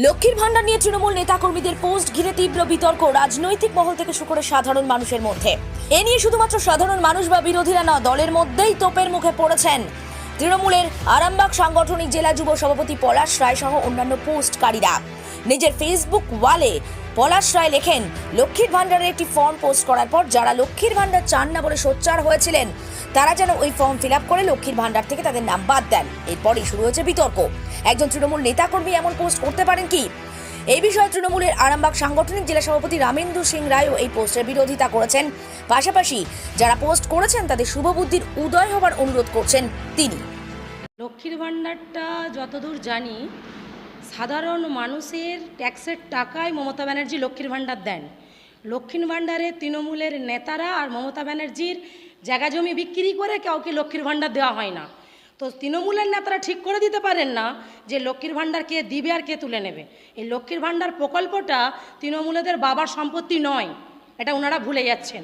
লক্ষ্মীর ভান্ডার নিয়ে তৃণমূল নেতাকর্মীদের পোস্ট ঘিরে তীব্র বিতর্ক রাজনৈতিক মহল থেকে শুরু করে সাধারণ মানুষের মধ্যে। এ নিয়ে শুধুমাত্র সাধারণ মানুষ বা বিরোধীরা না, দলের মধ্যেই তোপের মুখে পড়েছেন তৃণমূলের আরামবাগ সাংগঠনিক জেলা যুব সভাপতি পলাশ রায় সহ অন্যান্য পোস্টকারীরা। নিজের ফেসবুক ওয়ালে পলাশ রায় লেখেন, লক্ষ্মীর ভান্ডারের একটি ফর্ম পোস্ট করার পর যারা লক্ষ্মীর ভান্ডার চান না বলে সোচ্চার হয়েছিলেন, তারা যেন ওই ফর্ম ফিল আপ করে লক্ষ্মীর ভান্ডার থেকে তাদের নাম বাদ দেন। এরপরই শুরু হয়েছে বিতর্ক। একজন তৃণমূল নেতাকর্মী এমন পোস্ট করতে পারেন কি? এই বিষয়ে তৃণমূলের আরামবাগ সাংগঠনিক জেলা সভাপতি রামেন্দু সিং রায়ও এই পোস্টের বিরোধিতা করেছেন। পাশাপাশি যারা পোস্ট করেছেন তাদের শুভবুদ্ধির উদয় হবার অনুরোধ করছেন তিনি। লক্ষ্মীর ভান্ডারটা যতদূর জানি, সাধারণ মানুষের ট্যাক্সের টাকায় মমতা ব্যানার্জি লক্ষ্মীর ভান্ডার দেন। লক্ষ্মীর ভান্ডারে তৃণমূলের নেতারা আর মমতা ব্যানার্জির জায়গা জমি বিক্রি করে কাউকে লক্ষ্মীর ভান্ডার দেওয়া হয় না। তো তৃণমূলের নেতারা ঠিক করে দিতে পারেন না যে লক্ষ্মীর ভান্ডার কে দিবে আর কে তুলে নেবে। এই লক্ষ্মীর ভান্ডার প্রকল্পটা তৃণমূলেদের বাবার সম্পত্তি নয়, এটা ওনারা ভুলে যাচ্ছেন।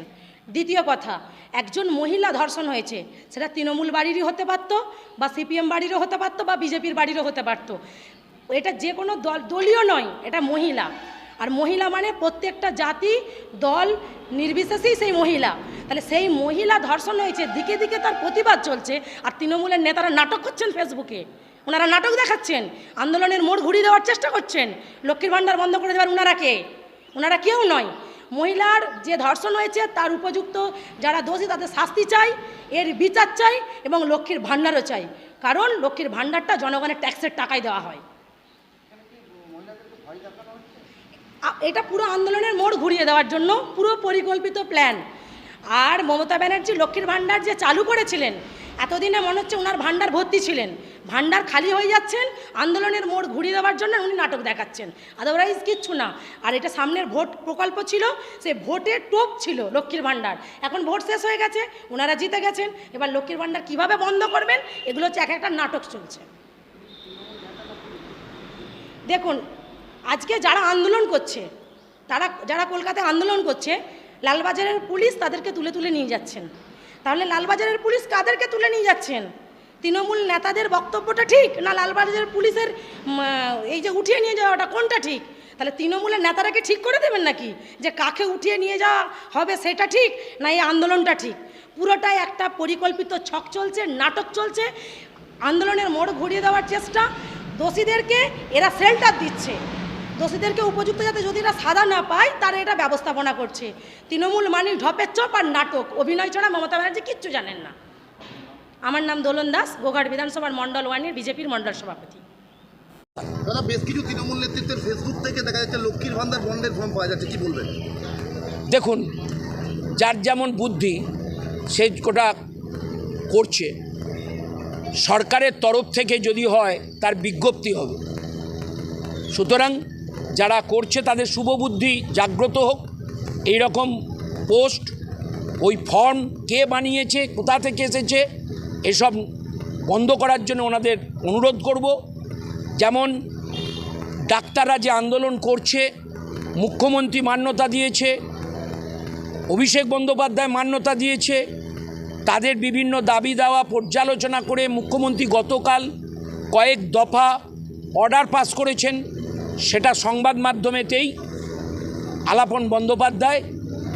দ্বিতীয় কথা, একজন মহিলা ধর্ষণ হয়েছে, সেটা তৃণমূল বাড়িরই হতে পারত, বা সিপিএম বাড়িরও হতে পারত, বা বিজেপির বাড়িরও হতে পারত। এটা যে কোনো দলীয় নয়, এটা মহিলা। আর মহিলা মানে প্রত্যেকটা জাতি দল নির্বিশেষেই সেই মহিলা। তাহলে সেই মহিলা ধর্ষণ হয়েছে, দিকে দিকে তার প্রতিবাদ চলছে, আর তৃণমূলের নেতারা নাটক করছেন ফেসবুকে। ওনারা নাটক দেখাচ্ছেন, আন্দোলনের মোড় ঘুরিয়ে দেওয়ার চেষ্টা করছেন। লক্ষ্মীর ভান্ডার বন্ধ করে দেওয়ার ওনারা কে? ওনারা কেউ নয়। মহিলার যে ধর্ষণ হয়েছে তার উপযুক্ত যারা দোষী তাদের শাস্তি চাই, এর বিচার চাই, এবং লক্ষ্মীর ভান্ডারও চাই। কারণ লক্ষ্মীর ভান্ডারটা জনগণের ট্যাক্সের টাকায় দেওয়া হয়। এটা পুরো আন্দোলনের মোড় ঘুরিয়ে দেওয়ার জন্য পুরো পরিকল্পিত প্ল্যান। আর মমতা ব্যানার্জি লক্ষ্মীর ভান্ডার যে চালু করেছিলেন, এতদিনে মনে হচ্ছে ওনার ভান্ডার ভর্তি ছিলেন, ভান্ডার খালি হয়ে যাচ্ছেন, আন্দোলনের মোড় ঘুরিয়ে দেওয়ার জন্য উনি নাটক দেখাচ্ছেন, আদারওয়াইজ কিচ্ছু না। আর এটা সামনের ভোট প্রকল্প ছিল, সে ভোটের টোপ ছিল লক্ষ্মীর ভান্ডার। এখন ভোট শেষ হয়ে গেছে, ওনারা জিতে গেছেন, এবার লক্ষ্মীর ভান্ডার কীভাবে বন্ধ করবেন, এগুলো হচ্ছে এক একটা নাটক চলছে। দেখুন, আজকে যারা আন্দোলন করছে, যারা কলকাতায় আন্দোলন করছে, লালবাজারের পুলিশ তাদেরকে তুলে তুলে নিয়ে যাচ্ছেন। তাহলে লালবাজারের পুলিশ কাদেরকে তুলে নিয়ে যাচ্ছেন? তৃণমূল নেতাদের বক্তব্যটা ঠিক, না লালবাজারের পুলিশের এই যে উঠিয়ে নিয়ে যাওয়াটা কোনটা ঠিক? তাহলে তৃণমূলের নেতারাকে ঠিক করে দেবেন নাকি যে কাকে উঠিয়ে নিয়ে যাওয়া হবে সেটা ঠিক, না এই আন্দোলনটা ঠিক? পুরোটাই একটা পরিকল্পিত ছক চলছে, নাটক চলছে, আন্দোলনের মোড় ঘুরিয়ে দেওয়ার চেষ্টা। দোষীদেরকে এরা শেল্টার দিচ্ছে, দোষীদেরকে উপযুক্ত যাতে যদি এরা সাজা না পায় তারা এটা ব্যবস্থাপনা করছে। তৃণমূল মানে ঢপের চপ আর নাটক, অভিনয় ছাড়া মমতা ব্যানার্জি কিচ্ছু জানেন না। আমার নাম দোলন দাস, গোঘাট বিধানসভার মণ্ডল 1-এর বিজেপির মণ্ডল সভাপতি। দাদা, বেশ কিছু তৃণমূল নেতৃত্বের ফেসবুক থেকে দেখা যাচ্ছে লক্ষ্মীর ভান্ডার বন্ধের ফর্ম পাওয়া যাচ্ছে, কি বলবেন? দেখুন, যার যেমন বুদ্ধি সে কোটা করছে। সরকারের তরফ থেকে যদি হয় তার বিজ্ঞপ্তি হবে। সুতরাং যারা করছে তাদের শুভবুদ্ধি জাগ্রত হোক। এই রকম পোস্ট, ওই ফর্ম কে বানিয়েছে, কোথা থেকে এসেছে, এসব বন্ধ করার জন্য ওনাদের অনুরোধ করব। যেমন ডাক্তাররা যে আন্দোলন করছে, মুখ্যমন্ত্রী মান্যতা দিয়েছে, অভিষেক বন্দ্যোপাধ্যায় মান্যতা দিয়েছে, তাদের বিভিন্ন দাবি দাওয়া পর্যালোচনা করে মুখ্যমন্ত্রী গতকাল কয়েক দফা অর্ডার পাস করেছেন। সেটা সংবাদ মাধ্যমেতেই আলাপন বন্দ্যোপাধ্যায়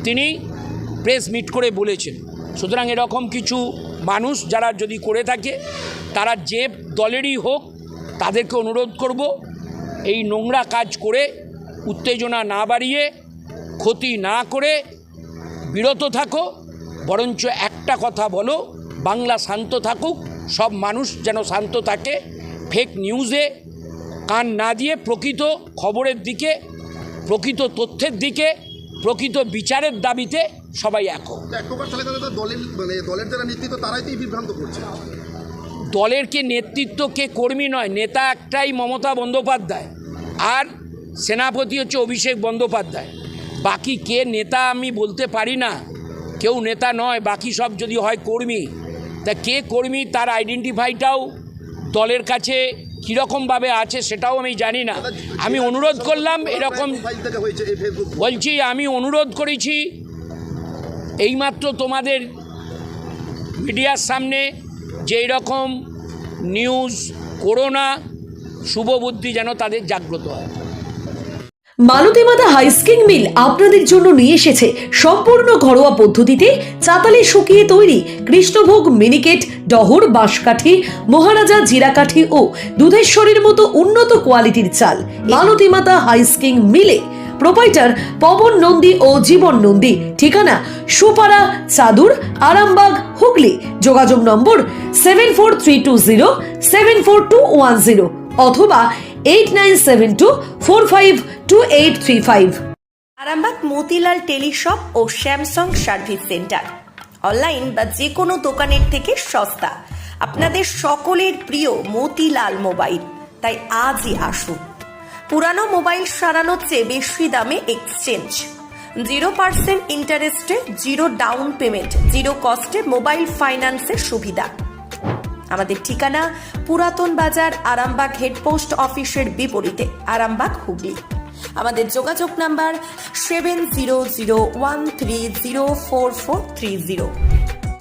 তিনি প্রেস মিট করে বলেছেন। সুতরাং এরকম কিছু মানুষ যারা যদি করে থাকে, তারা যে দলেরই হোক, তাদেরকে অনুরোধ করব এই নোংরা কাজ করে উত্তেজনা না বাড়িয়ে, ক্ষতি না করে বিরত থাকো। বরঞ্চ একটা কথা বলো, বাংলা শান্ত থাকুক, সব মানুষ যেন শান্ত থাকে। ফেক নিউজে কান না দিয়ে প্রকৃত খবরের দিকে, প্রকৃত তথ্যের দিকে, প্রকৃত বিচারের দাবিতে সবাই এক হোক। দলের যারা নেতৃত্ব তারাই তো বিভ্রান্ত করছে। দলের কে নেতৃত্ব, কে কর্মী নয়, নেতা একটাই মমতা বন্দ্যোপাধ্যায়, আর সেনাপতি হচ্ছে অভিষেক বন্দ্যোপাধ্যায়। বাকি কে নেতা আমি বলতে পারি না, কেউ নেতা নয়, বাকি সব যদি হয় কর্মী। তা কে কর্মী তার আইডেন্টিফাইটাও দলের কাছে কীরকমভাবে আছে সেটাও আমি জানি না। আমি অনুরোধ করলাম, এরকম বলছি, আমি অনুরোধ করেছি এইমাত্র তোমাদের মিডিয়ার সামনে যে এরকম নিউজ করো না, শুভ বুদ্ধি যেন তাদের জাগ্রত হয়। মালতী মাতা হাইস্কিং মিল আপনাদের জন্য নিয়ে এসেছে সম্পূর্ণ ঘরোয়া পদ্ধতিতে চাতালে শুকিয়ে তৈরি কৃষ্ণভোগ মিনিকেট, ডহর, বাঁশকাঠি, মহারাজা জিরাকাঠি ও দুধেশ্বরীর মতো উন্নত কোয়ালিটির চাল। মালতী মাতা হাইস্কিং মিলে প্রোপাইটার পবন নন্দী ও জীবন নন্দী। ঠিকানা সুপারা, চাদুর, আরামবাগ, হুগলি। যোগাযোগ নম্বর 7432074210 অথবা 8972452835। আরামবাগ মতিলাল টেলিশপ ও স্যামসাং সার্ভিস সেন্টার অনলাইন বা যে কোনো দোকানের থেকে সস্তা। আপনাদের সকলের প্রিয় মতিলাল মোবাইল, তাই আজই আসুন। পুরানো মোবাইল সারানোর চেয়ে বেশি দামে এক্সচেঞ্জ, 0% ইন্টারেস্টে, 0 ডাউন পেমেন্ট, 0 কস্টে মোবাইল ফাইন্যান্সের সুবিধা। আমাদের ঠিকানা পুরাতন বাজার, আরামবাগ হেডপোস্ট অফিসের বিপরীতে, আরামবাগ, হুগলি। আমাদের যোগাযোগ নাম্বার 7001304430।